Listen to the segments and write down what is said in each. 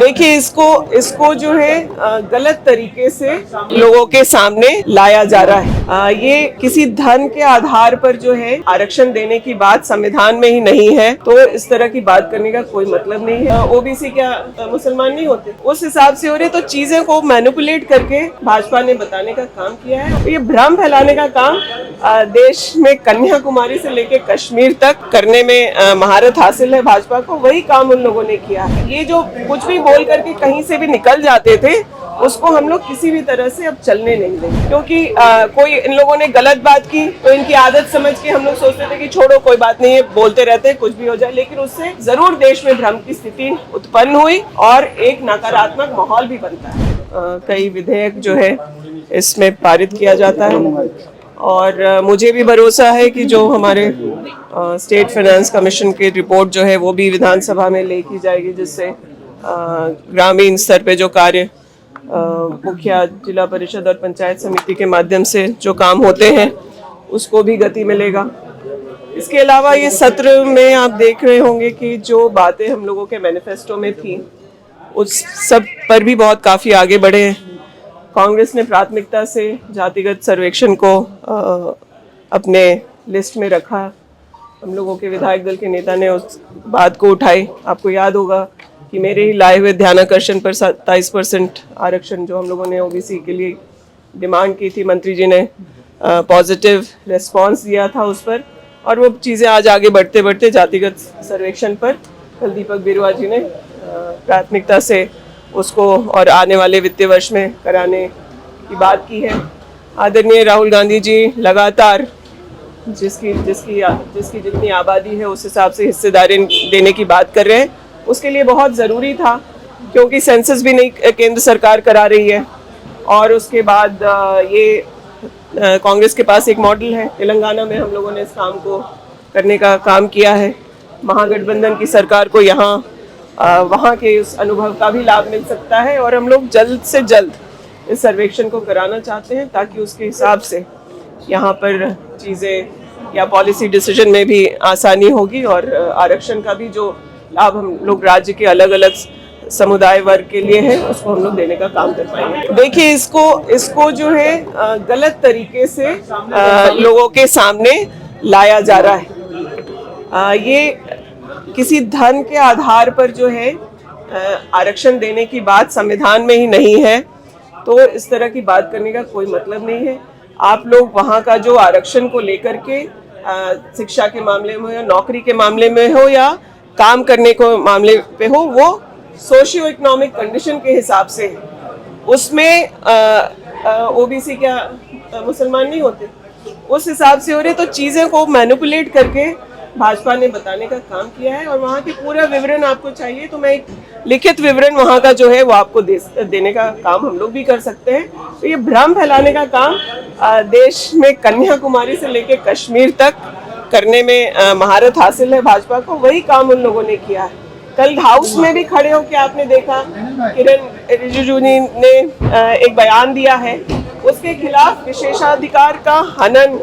देखिए इसको जो है गलत तरीके से लोगों के सामने लाया जा रहा है। ये किसी धन के आधार पर जो है आरक्षण देने की बात संविधान में ही नहीं है, तो इस तरह की बात करने का कोई मतलब नहीं है। ओबीसी क्या मुसलमान नहीं होते? उस हिसाब से हो रहे, तो चीजें को मैनिपुलेट करके भाजपा ने बताने का काम किया है। ये भ्रम फैलाने का काम देश में कन्याकुमारी से लेके कश्मीर तक करने में महारत हासिल है भाजपा को, वही काम उन लोगों ने किया है। ये जो कुछ भी बोल करके कहीं से भी निकल जाते थे, उसको हम लोग किसी भी तरह से अब चलने नहीं देंगे, क्योंकि कोई इन लोगों ने गलत बात की तो इनकी आदत समझ के हम लोग सोचते थे कि छोड़ो कोई बात नहीं है, बोलते रहते कुछ भी हो जाए, लेकिन उससे जरूर देश में भ्रम की स्थिति उत्पन्न हुई और एक नकारात्मक माहौल भी बनता है। कई विधेयक जो है इसमें पारित किया जाता है और मुझे भी भरोसा है कि जो हमारे स्टेट फाइनेंस कमीशन की रिपोर्ट जो है वो भी विधानसभा में लेके जाएगी, जिससे ग्रामीण स्तर पे जो कार्य मुखिया, जिला परिषद और पंचायत समिति के माध्यम से जो काम होते हैं उसको भी गति मिलेगा। इसके अलावा ये सत्र में आप देख रहे होंगे कि जो बातें हम लोगों के मैनिफेस्टो में थी उस सब पर भी बहुत काफ़ी आगे बढ़े हैं। कांग्रेस ने प्राथमिकता से जातिगत सर्वेक्षण को अपने लिस्ट में रखा। हम लोगों के विधायक दल के नेता ने उस बात को उठाई। आपको याद होगा कि मेरे ही लाए हुए ध्यानाकर्षण पर 27% आरक्षण जो हम लोगों ने ओबीसी के लिए डिमांड की थी, मंत्री जी ने पॉजिटिव रिस्पांस दिया था उस पर, और वो चीज़ें आज आगे बढ़ते बढ़ते जातिगत सर्वेक्षण पर कल दीपक बिरुआ जी ने प्राथमिकता से उसको और आने वाले वित्तीय वर्ष में कराने की बात की है। आदरणीय राहुल गांधी जी लगातार जिसकी जितनी आबादी है उस हिसाब से हिस्सेदारी देने की बात कर रहे हैं। उसके लिए बहुत ज़रूरी था, क्योंकि सेंसस भी नहीं केंद्र सरकार करा रही है, और उसके बाद ये कांग्रेस के पास एक मॉडल है। तेलंगाना में हम लोगों ने इस काम को करने का काम किया है। महागठबंधन की सरकार को यहाँ वहाँ के उस अनुभव का भी लाभ मिल सकता है, और हम लोग जल्द से जल्द इस सर्वेक्षण को कराना चाहते हैं ताकि उसके हिसाब से यहाँ पर चीज़ें या पॉलिसी डिसीजन में भी आसानी होगी, और आरक्षण का भी जो लाभ हम लोग राज्य के अलग अलग समुदाय वर्ग के लिए है उसको हम लोग देने का काम कर पाएंगे। देखिए इसको जो है गलत तरीके से लोगों के सामने लाया जा रहा है। ये किसी धन के आधार पर जो है आरक्षण देने की बात संविधान में ही नहीं है, तो इस तरह की बात करने का कोई मतलब नहीं है। आप लोग वहाँ का जो आरक्षण को लेकर के शिक्षा के मामले में हो या नौकरी के मामले में हो या काम करने को मामले पे हो, वो सोशियो इकोनॉमिक कंडीशन के हिसाब से, उसमें ओबीसी क्या मुसलमान नहीं होते? उस हिसाब से हो रहे, तो चीज़ें को मैनिपुलेट करके भाजपा ने बताने का काम किया है। और वहाँ की पूरा विवरण आपको चाहिए तो मैं एक लिखित विवरण वहाँ का जो है वो आपको देने का काम हम लोग भी कर सकते हैं। तो ये भ्रम फैलाने का काम देश में कन्याकुमारी से लेके कश्मीर तक करने में महारत हासिल है भाजपा को, वही काम उन लोगों ने किया है। कल हाउस में भी खड़े होकर आपने देखा किरण रिजिजू ने एक बयान दिया है, उसके खिलाफ विशेषाधिकार का हनन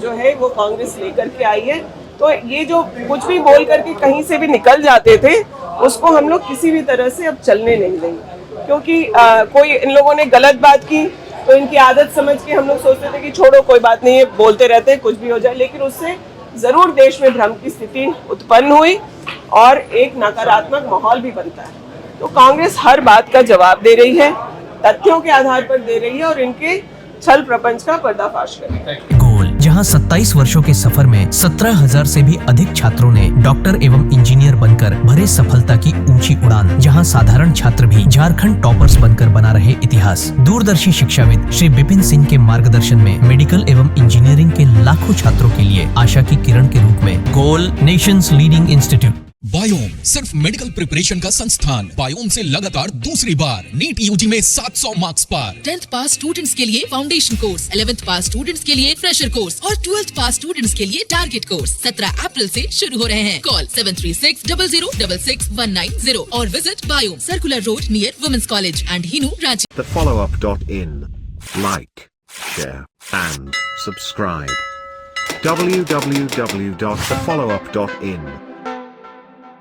जो है वो कांग्रेस लेकर के आई है। तो ये जो कुछ भी बोल करके कहीं से भी निकल जाते थे, उसको हम लोग किसी भी तरह से अब चलने नहीं देंगे, क्योंकि कोई इन लोगों ने गलत बात की तो इनकी आदत समझ के हम लोग सोचते थे कि छोड़ो कोई बात नहीं है, बोलते रहते कुछ भी हो जाए, लेकिन उससे जरूर देश में भ्रम की स्थिति उत्पन्न हुई और एक नकारात्मक माहौल भी बनता है। तो कांग्रेस हर बात का जवाब दे रही है, तथ्यों के आधार पर दे रही है और इनके छल प्रपंच का पर्दाफाश कर रही है। गोल, जहां 27 वर्षों के सफर में 17,000 से भी अधिक छात्रों ने डॉक्टर एवं इंजीनियर बनकर भरे सफलता की ऊंची उड़ान, जहां साधारण छात्र भी झारखंड टॉपर्स बनकर बना रहे इतिहास। दूरदर्शी शिक्षाविद श्री विपिन सिंह के मार्गदर्शन में मेडिकल एवं इंजीनियरिंग के लाखों छात्रों के लिए आशा की किरण के रूप में गोल, नेशंस लीडिंग इंस्टीट्यूट। बायोम सिर्फ मेडिकल प्रिपरेशन का संस्थान। बायोम से लगातार दूसरी बार नीट यूजी में 700 मार्क्स पार। 10th पास स्टूडेंट्स के लिए फाउंडेशन कोर्स, 11th पास स्टूडेंट्स के लिए फ्रेशर कोर्स और 12th पास स्टूडेंट्स के लिए टारगेट कोर्स 17 अप्रैल से शुरू हो रहे हैं। कॉल 7360066190 और विजिट बायोम, circular road near women's college and Hinoo, Ranchi. thefollowup.in. Like, share and subscribe. www.thefollowup.in